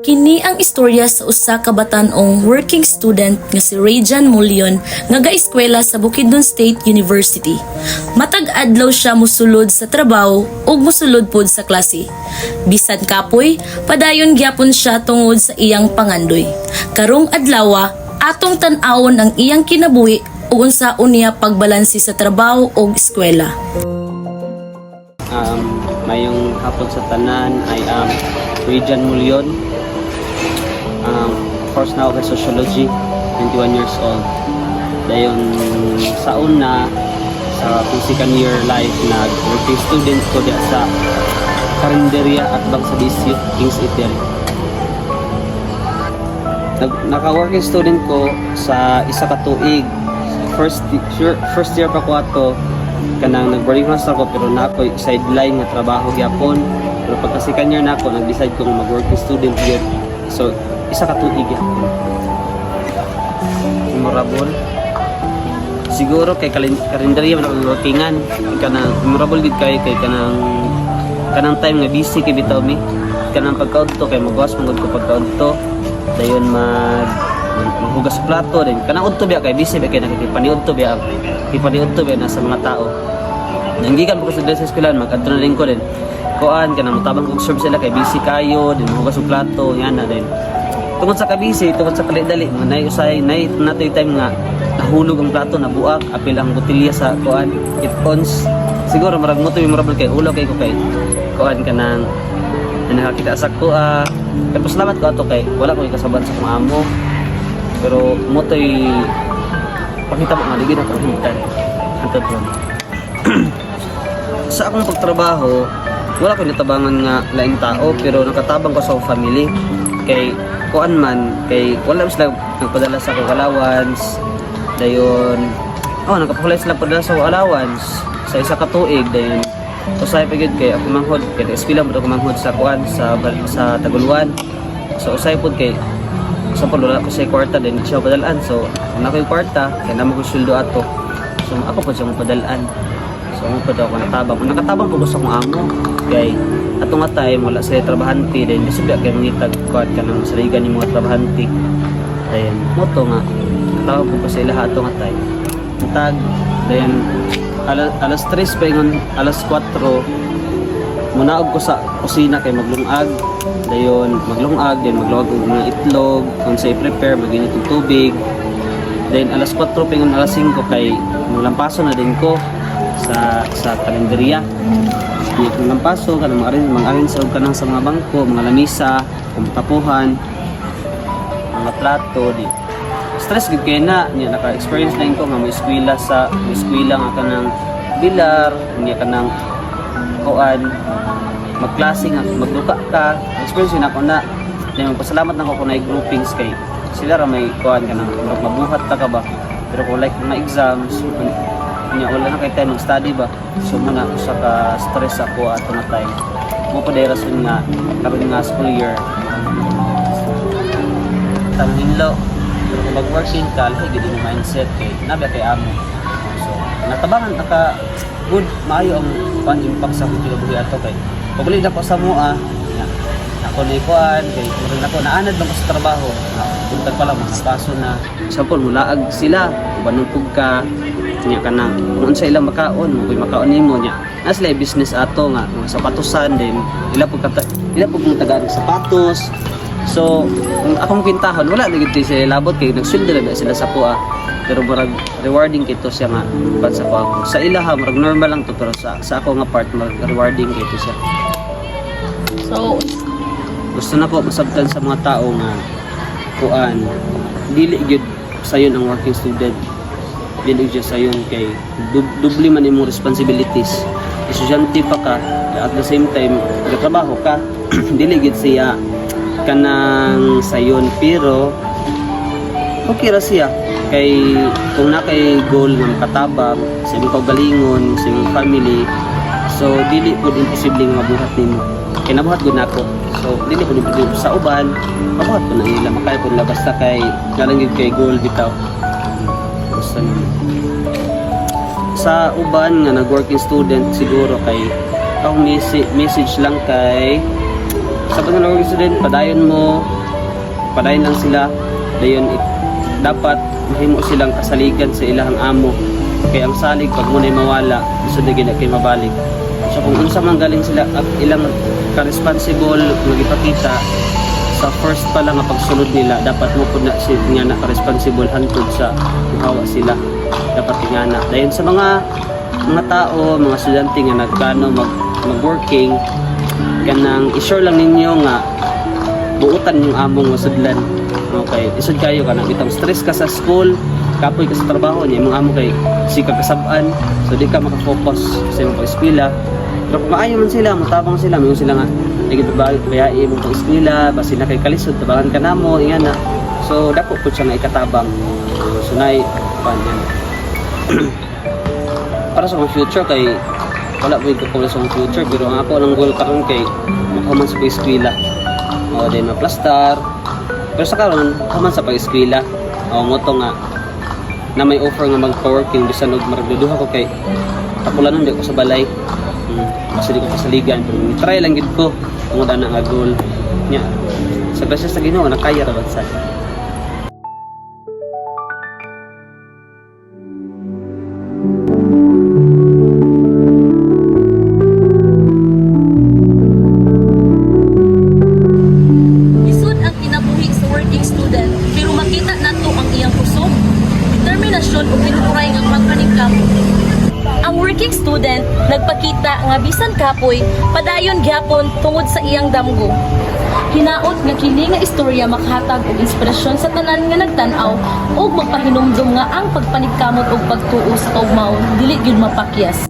Kini ang istorya sa usa ka batan-ong working student nga si Rayjan Mulyon nga gaeskwela sa Bukidnon State University. Matag adlaw siya mosulod sa trabaho ug mosulod pod sa klase. Bisan kapoy, padayon gyapon siya tungod sa iyang pangandoy. Karong adlaw, atong tan-awon ang iyang kinabuhi ug unsaon niya pagbalansi sa trabaho ug eskwela. Mayong hapon sa tanan, I am Rayjan Mulyon. Course na ako kay Sociology, 21 years old. Dayon sa una, sa second year life, nag-working student ko diya sa Carinderia at Bangsadisyo, Kings Eatery. Naka-working student ko sa isa ka tuig. First year pa ko ato, kanang nag-boarding house ako pero na ako sideline nga trabaho gyapon. Pero pagka second year na ako, nag-decide kong mag-working student yun. So, isa ka tuig gyapon. Memorable. Siguro kay kalendarya man ako workingan. Kanang memorable gid kay kanang time nga busy kay bitaw mi. Kanang pagkaudto kay magwas mangud ko pagkaudto. Dayon maghugas sa plato din. Kanang udto biya kay busy kay nakikipaniudto biya. Kipaniudto biya na sa mga tao. Nanggikan ko sa eskwelahan mag-adto na rin ko din. Kuan kanang matabang kog serve sila kay busy kayo din maghugas sa plato yan na din. Tungod sa kabisi, tungod sa kalidali, mga nay-usay, natoy time nga nahulog ang plato, nabuak, apil ang botilya sa kuan, it-ons. Siguro marag mo ito yung memorable kay ulo kay ko kay kuan ka nang nakakita sa ko. Pero salamat ko ato kay wala ko ikasaban sa kong amo. Pero mo ito pakita mo nga, ligid na kahimutan. Antod yun. Sa akong pagtrabaho, wala ko natabangan nga laing tao, pero nakatabang ko sa family. Kay kuan man kay wala sila nagpadala sa akong allowance dayon nagpakulay sila padala sa allowance sa isa ka tuig dayon usay pagid kay ako manghod kay eskwela mo ako manghod sa kuan sa Taguluan. So usay pod kay sa wala ko sa kwarta din siya padalaan, so na ko yung kwarta kay namo ko sweldo ato, so ako pod siya padalaan. So mo pod ako nakatabang ko sa akong amo kay atong nga time wala sa trabahante din kasi kay mangitag kuan kanang saligan ni mga trabahante. Dayon mo to nga tawag ko pa sa ilaha atong nga time tag dayon alas 3 pa ingon alas 4 munaog ko sa kusina kay maglungag dayon maglungag og mga itlog kung sa i-prepare maginit og tubig. Then alas 4 pa ingon alas 5 kay maglampaso na din ko sa kalendarya. Di ko lampaso kanang mga sa kanang sa mga bangko, mga lamisa, tapuhan, mga plato di. Stress gid kay na niya naka-experience na ko nga may eskwela nga kanang bilar, niya kanang kuan magklase nga magduka ka. Experience na ako na. Dahil magpasalamat na ako na groupings kay sila ra may kuan kanang mabuhat ta ka ba. Pero kung like mga exams niya wala na kay time mag-study ba, so muna ako sa ka-stress ako ato na time mo pa dahil rason nga karon nga school year taminlo. Pero kung mag-working ka lahi gid yung mindset kay nabi kay amo, so natabangan naka good maayo ang impact sa kinabuhi ato kay pabalik na ko sa mua ako ni kuan kay meron ako naanad lang ko sa trabaho buntag pa lang makapaso na example mulaag sila banungkog ka niya kanang kung sa ilang makaon mo kay makaon nimo niya na sila business ato nga sapatusan din ila pug tagaan sapatos. So akong pintahon wala na gid sila labot kay nagsuldo na sila sa kuha, pero marag rewarding kito siya nga pat sa kuha sa ilaha marag normal lang to, pero sa ako nga part marag rewarding kito siya. So gusto na ko masabtan sa mga tao nga kuan dili gyud sayon ang working student, dili gyud sayon kay dubli man imong responsibilities. Estudyante pa ka at the same time nagtrabaho ka dili gyud siya kanang sayon, pero okay ra siya kay kung na kay goal nga makatabang sa imong kaugalingon sa imong family, so dili pud imposible nga mabuhat nimo kay nabuhat gud nako. So dili pud imposible sa uban mabuhat pud na ila makay pud la basta kay galang gid kay goal bitaw basta naman. Sa uban nga nag-working student siguro kay akong message lang kay sa mga working student, padayon lang sila. Dayon dapat mahimo silang kasaligan sa ilahang amo. Kaya ang salig pag muna'y mawala, gusto na gina kay mabalik. So kung unsa man galing sila at ilang ka-responsible magipakita sa first pa lang nga pagsulod nila, dapat mo pud na sila nga naka-responsible hantod sa hawa sila. Dapat ingana. Dayon sa mga tao, mga estudyante nga nagkano mag-working, kanang i-sure lang ninyo nga buutan yung among masudlan. Okay, isod kayo ka nang itong stress ka sa school, kapoy ka sa trabaho niya, mga amo kay sika kasabaan, so di ka makafocus sa imong pag-eskwela. Pero kung maayo man sila, mutabang sila, mayroon sila nga igit ba kaya imong pag-eskwela, basi na kay kalisod, tabangan ka namo, ingana. So dako pud siya nga ikatabang. So nay yan. Para sa akong future kay wala po ko sa akong future, pero ang ako ang goal karon kay makahuman sa pag-eskwela. O day maplastar. Pero sa karon human sa pag-eskwela. O mo to nga na may offer nga magpa-working bisan og maragduduha ko kay ako lang di ko sa balay. Kasi di ko kasaligan, pero try lang gid ko tungod ana nga goal nya. Sa grasya sa Ginoo nakaya ra ba sa. Isod ang kinabuhi sa working student, pero makita nato ang iyang kusog, determinasyon ug hinuray nga pagpaningkam. Ang working student nagpakita nga bisan kapoy padayon gyapon tungod sa iyang damgo. Hinaot nga kini nga istorya makahatag og inspirasyon sa tanan nga nagtan-aw ug magpahinumdum nga ang pagpanigkamot ug pagtuo sa kaugmaon dili gyud mapakyas.